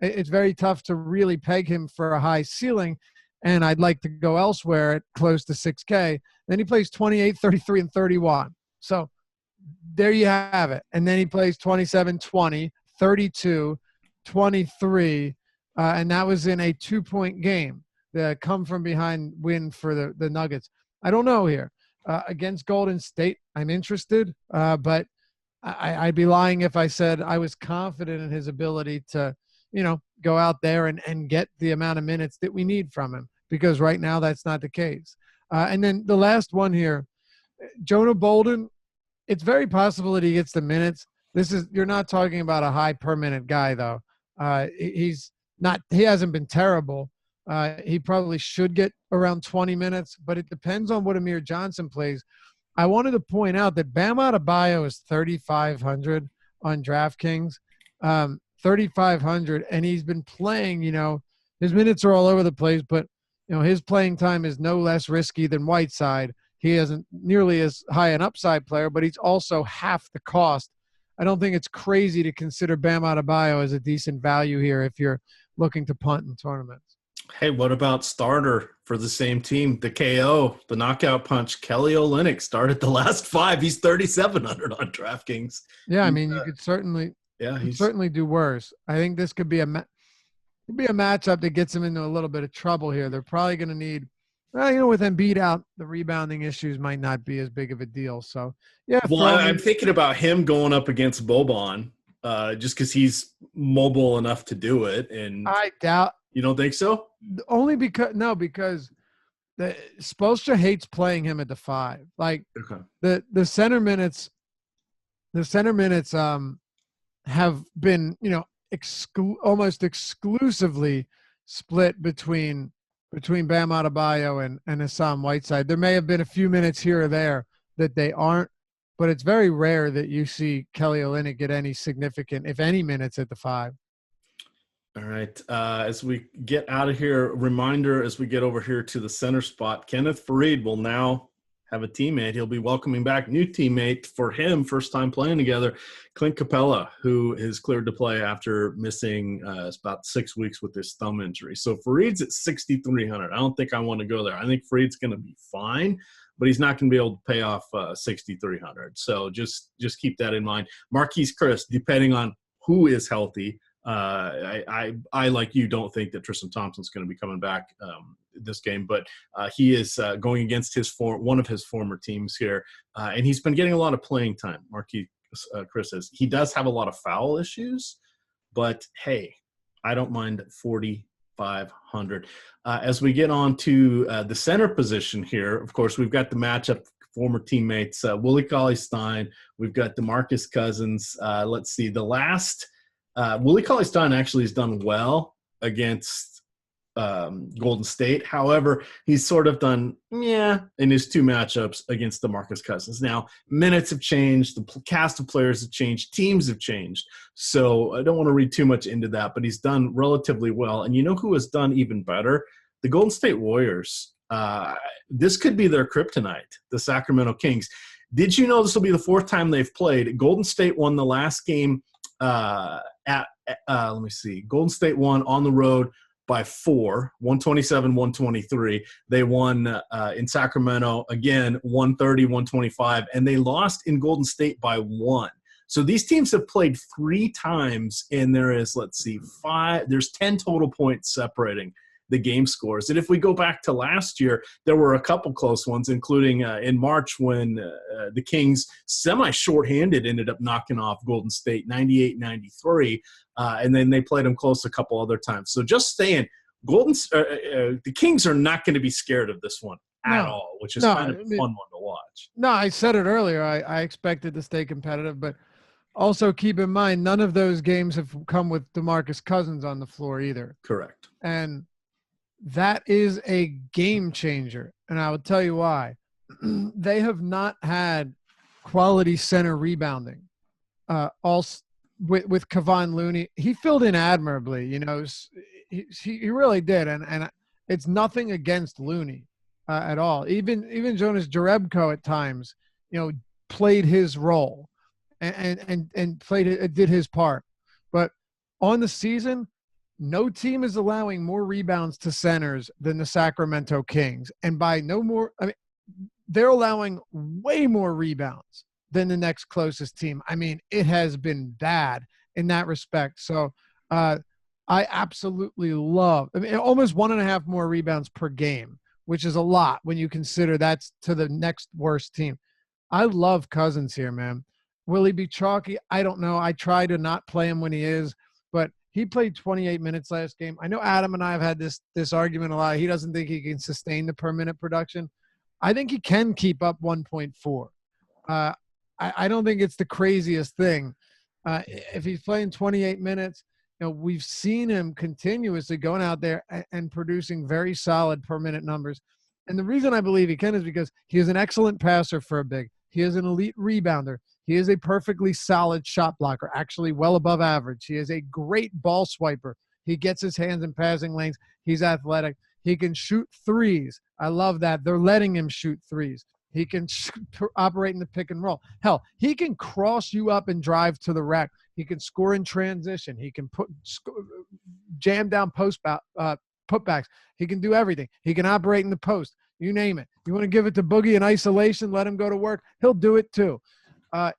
it's very tough to really peg him for a high ceiling. And I'd like to go elsewhere at close to 6K. Then he plays 28, 33, and 31. So there you have it. And then he plays 27, 20, 32, 23. And that was in a 2-point game. The come from behind win for the Nuggets. I don't know here. Against Golden State, I'm interested. But I'd be lying if I said I was confident in his ability to, go out there and get the amount of minutes that we need from him, because right now that's not the case. And then the last one here, Jonah Bolden, it's very possible that he gets the minutes. You're not talking about a high per minute guy though. He hasn't been terrible. He probably should get around 20 minutes, but it depends on what Amir Johnson plays. I wanted to point out that Bam Adebayo is 3,500 on DraftKings. 3,500, and he's been playing, his minutes are all over the place, but, his playing time is no less risky than Whiteside. He isn't nearly as high an upside player, but he's also half the cost. I don't think it's crazy to consider Bam Adebayo as a decent value here if you're looking to punt in tournaments. Hey, what about starter for the same team? The KO, the knockout punch, Kelly Olynyk started the last 5. He's 3,700 on DraftKings. Yeah, I mean, you could certainly – certainly do worse. I think this could be a matchup that gets them into a little bit of trouble here. They're probably going to need, with Embiid out, the rebounding issues might not be as big of a deal. So, yeah. Well, I'm thinking about him going up against Boban just because he's mobile enough to do it. And I doubt. You don't think so? Only because Spoelstra hates playing him at the 5. Like the center minutes. Have been, almost exclusively split between Bam Adebayo and Hassan Whiteside. There may have been a few minutes here or there that they aren't, but it's very rare that you see Kelly Olynyk get any significant, if any, minutes at the 5. All right. As we get out of here, reminder as we get over here to the center spot, Kenneth Faried will now have a teammate. He'll be welcoming back new teammate for him, first time playing together, Clint Capella, who is cleared to play after missing about 6 weeks with his thumb injury. So Fareed's at 6,300. I don't think I want to go there. I think Fareed's going to be fine, but he's not going to be able to pay off 6,300. So just keep that in mind. Marquise Chris, depending on who is healthy, I like you don't think that Tristan Thompson's going to be coming back this game, but he is going against one of his former teams here, and he's been getting a lot of playing time. Marquise Chris says he does have a lot of foul issues, but hey, I don't mind 4,500. As we get on to the center position here, of course, we've got the matchup. Former teammates Willie Cauley-Stein. We've got DeMarcus Cousins. Let's see. The last Willie Cauley-Stein actually has done well against Golden State. However, he's sort of done in his 2 matchups against DeMarcus Cousins. Now, minutes have changed. The cast of players have changed. Teams have changed. So I don't want to read too much into that, but he's done relatively well. And you know who has done even better? The Golden State Warriors. This could be their kryptonite, the Sacramento Kings. Did you know this will be the 4th time they've played? Golden State won the last game let me see. Golden State won on the road by 4, 127-123. They won in Sacramento, again, 130-125, and they lost in Golden State by 1. So these teams have played 3 times, and there is, there's 10 total points separating the game scores. And if we go back to last year, there were a couple close ones, including in March when the Kings, semi-shorthanded, ended up knocking off Golden State 98-93, and then they played them close a couple other times. So just saying, the Kings are not going to be scared of this one at all, which is kind of a fun one to watch. No, I said it earlier. I expected to stay competitive, but also keep in mind, none of those games have come with DeMarcus Cousins on the floor either. Correct. And that is a game changer. And I will tell you why. They have not had quality center rebounding. With Kevon Looney, he filled in admirably. You know, he really did. And it's nothing against Looney at all. Even Jonas Jerebko at times, you know, played his role and did his part. But on the season, no team is allowing more rebounds to centers than the Sacramento Kings. And by no more, I mean, they're allowing way more rebounds than the next closest team. I mean, it has been bad in that respect. So I absolutely love, I mean, almost 1.5 more rebounds per game, which is a lot when you consider that's to the next worst team. I love Cousins here, man. Will he be chalky? I don't know. I try to not play him when he is, but he played 28 minutes last game. I know Adam and I have had this argument a lot. He doesn't think he can sustain the per minute production. I think he can keep up 1.4. I don't think it's the craziest thing. If he's playing 28 minutes, you know, we've seen him continuously going out there and producing very solid per minute numbers. And the reason I believe he can is because he is an excellent passer for a big. He is an elite rebounder. He is a perfectly solid shot blocker, actually well above average. He is a great ball swiper. He gets his hands in passing lanes. He's athletic. He can shoot threes. I love that. They're letting him shoot threes. He can operate in the pick and roll. Hell, he can cross you up and drive to the rack. He can score in transition. He can jam down putbacks. He can do everything. He can operate in the post. You name it. You want to give it to Boogie in isolation, let him go to work, he'll do it too.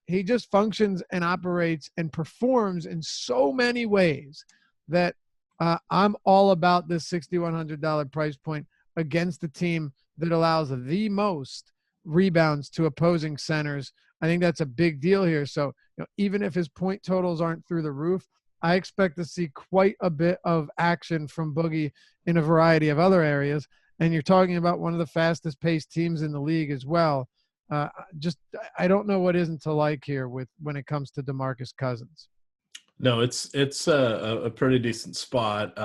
He just functions and operates and performs in so many ways that I'm all about this $6,100 price point against the team that allows the most rebounds to opposing centers. I think that's a big deal here. So, you know, even if his point totals aren't through the roof, I expect to see quite a bit of action from Boogie in a variety of other areas. And you're talking about one of the fastest paced teams in the league as well. I don't know what isn't to like here when it comes to DeMarcus Cousins. No, it's a pretty decent spot.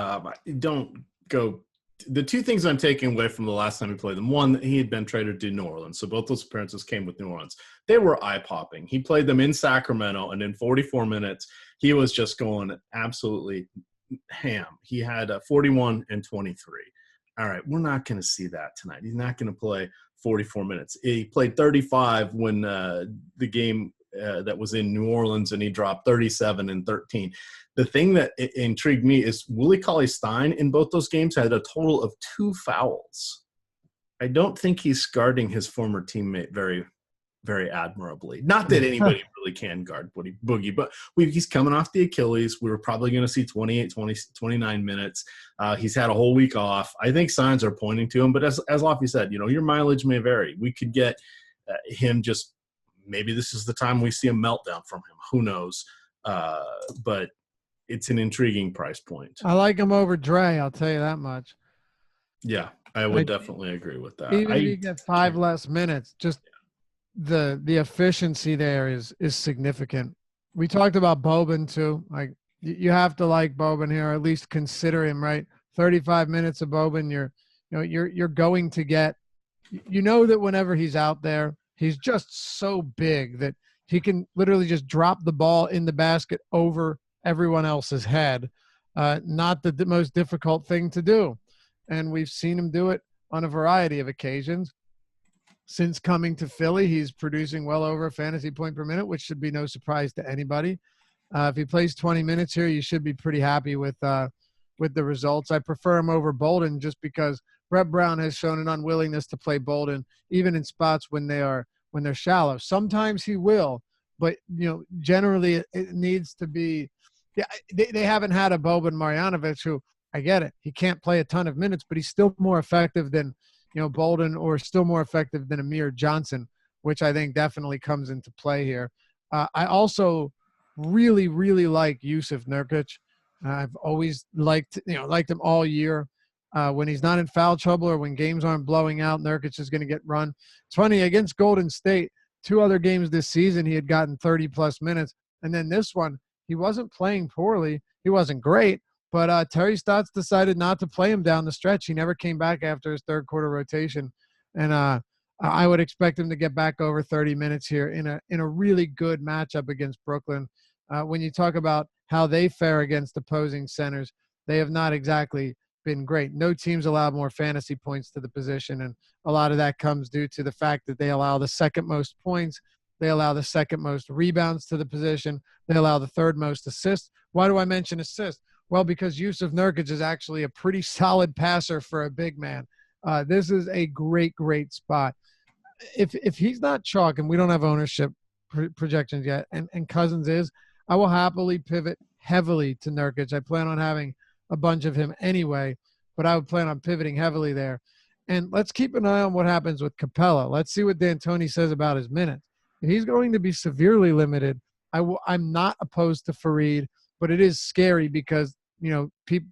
Don't go. The two things I'm taking away from the last time he played them, one, he had been traded to New Orleans. So both those appearances came with New Orleans. They were eye-popping. He played them in Sacramento, and in 44 minutes, he was just going absolutely ham. He had 41 and 23. All right, we're not going to see that tonight. He's not going to play 44 minutes. He played 35 when the game that was in New Orleans, and he dropped 37 and 13. The thing that intrigued me is Willie Cauley-Stein in both those games had a total of 2 fouls. I don't think he's guarding his former teammate very, very admirably. Not that anybody really can guard Boogie, but he's coming off the Achilles. We were probably going to see 28, 29 minutes. He's had a whole week off. I think signs are pointing to him, but as Lofty said, you know, your mileage may vary. We could get him just – maybe this is the time we see a meltdown from him. Who knows? But it's an intriguing price point. I like him over Dre, I'll tell you that much. Yeah, I would definitely agree with that. Even if you get 5 less minutes, just the efficiency there is significant. We talked about Boban too. Like, you have to like Boban here, or at least consider him, right? 35 minutes of Boban, you're going to get, you know, that whenever he's out there, he's just so big that he can literally just drop the ball in the basket over everyone else's head. Not the most difficult thing to do. And we've seen him do it on a variety of occasions. Since coming to Philly, he's producing well over a fantasy point per minute, which should be no surprise to anybody. If he plays 20 minutes here, you should be pretty happy with the results. I prefer him over Bolden just because Brett Brown has shown an unwillingness to play Bolden, even in spots when they're shallow. Sometimes he will, but you know, generally it needs to be. Yeah, they haven't had a Boban Marjanovic who I get it. He can't play a ton of minutes, but he's still more effective than, Bolden, or still more effective than Amir Johnson, which I think definitely comes into play here. I also really, really like Yusuf Nurkic. I've always liked him all year. When he's not in foul trouble or when games aren't blowing out, Nurkic is going to get run. It's funny, against Golden State, 2 other games this season, he had gotten 30-plus minutes. And then this one, he wasn't playing poorly. He wasn't great, but Terry Stotts decided not to play him down the stretch. He never came back after his third quarter rotation. And I would expect him to get back over 30 minutes here in a really good matchup against Brooklyn. When you talk about how they fare against opposing centers, they have not exactly been great. No teams allow more fantasy points to the position, and a lot of that comes due to the fact that they allow the second most points, they allow the second most rebounds to the position, they allow the third most assists. Why do I mention assists? Well, because Yusuf Nurkic is actually a pretty solid passer for a big man. This is a great, great spot. If he's not chalk, and we don't have ownership projections yet, and Cousins is, I will happily pivot heavily to Nurkic. I plan on having a bunch of him anyway, but I would plan on pivoting heavily there. And let's keep an eye on what happens with Capella. Let's see what D'Antoni says about his minutes. If he's going to be severely limited, I'm not opposed to Fareed, but it is scary because, people,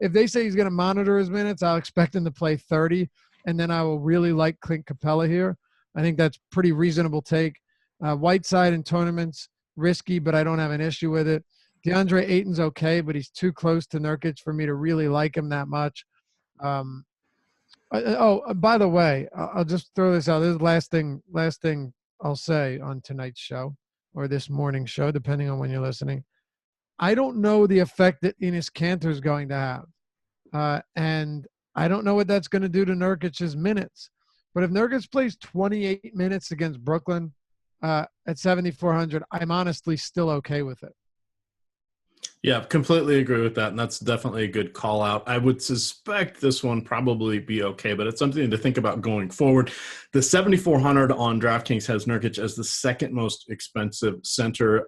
if they say he's going to monitor his minutes, I'll expect him to play 30, and then I will really like Clint Capella here. I think that's pretty reasonable take. Whiteside in tournaments, risky, but I don't have an issue with it. DeAndre Ayton's okay, but he's too close to Nurkic for me to really like him that much. By the way, I'll just throw this out. This is the last thing I'll say on tonight's show, or this morning's show, depending on when you're listening. I don't know the effect that Enes Kanter is going to have. And I don't know what that's going to do to Nurkic's minutes. But if Nurkic plays 28 minutes against Brooklyn at 7,400, I'm honestly still okay with it. Yeah, completely agree with that, and that's definitely a good call out. I would suspect this one probably be okay, but it's something to think about going forward. The 7,400 on DraftKings has Nurkic as the second most expensive center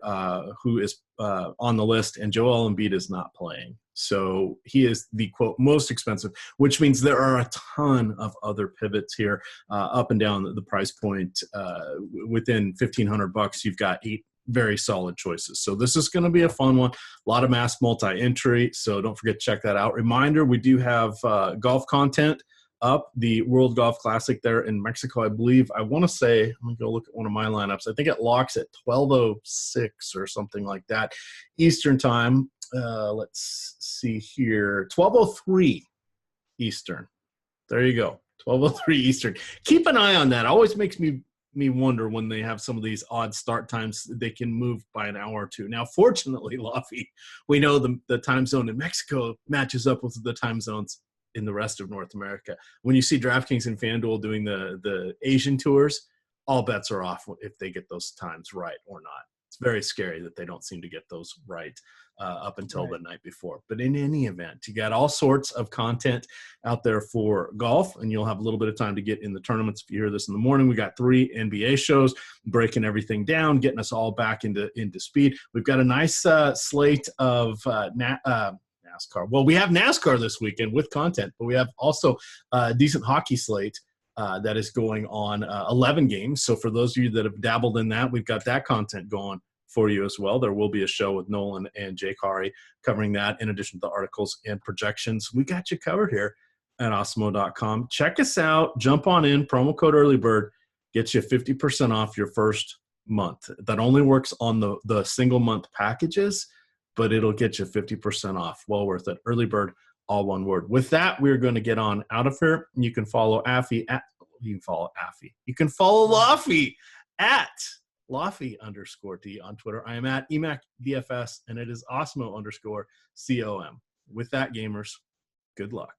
who is on the list, and Joel Embiid is not playing. So he is the, quote, most expensive, which means there are a ton of other pivots here up and down the price point. Within $1,500, you've got 8 very solid choices. So this is going to be a fun one. A lot of mass multi-entry, so don't forget to check that out. Reminder, we do have golf content up, the World Golf Classic there in Mexico, I believe. I want to say, let me go look at one of my lineups. I think it locks at 12:06 or something like that Eastern time. Let's see here, 12:03 Eastern. There you go, 12:03 Eastern. Keep an eye on that. It always makes me wonder when they have some of these odd start times, they can move by an hour or two. Now, fortunately, Laffy, we know the time zone in Mexico matches up with the time zones in the rest of North America. When you see DraftKings and FanDuel doing the Asian tours, all bets are off if they get those times right or not. It's very scary that they don't seem to get those right up until the night before. But in any event, you got all sorts of content out there for golf, and you'll have a little bit of time to get in the tournaments. If you hear this in the morning, we got 3 NBA shows breaking everything down, getting us all back into speed. We've got a nice slate of NASCAR. Well, we have NASCAR this weekend with content, but we have also a decent hockey slate that is going on 11 games. So for those of you that have dabbled in that, we've got that content going for you as well. There will be a show with Nolan and Jay Kari covering that in addition to the articles and projections. We got you covered here at Osmo.com. Check us out. Jump on in. Promo code EARLYBIRD gets you 50% off your first month. That only works on the single month packages, but it'll get you 50% off. Well worth it. Early Bird, all one word. With that, we're going to get on out of here. You can follow Affy at You can follow Laffy at Laffy_D on Twitter. I am at EMACDFS, and it is Osmo_COM. With that, gamers, good luck.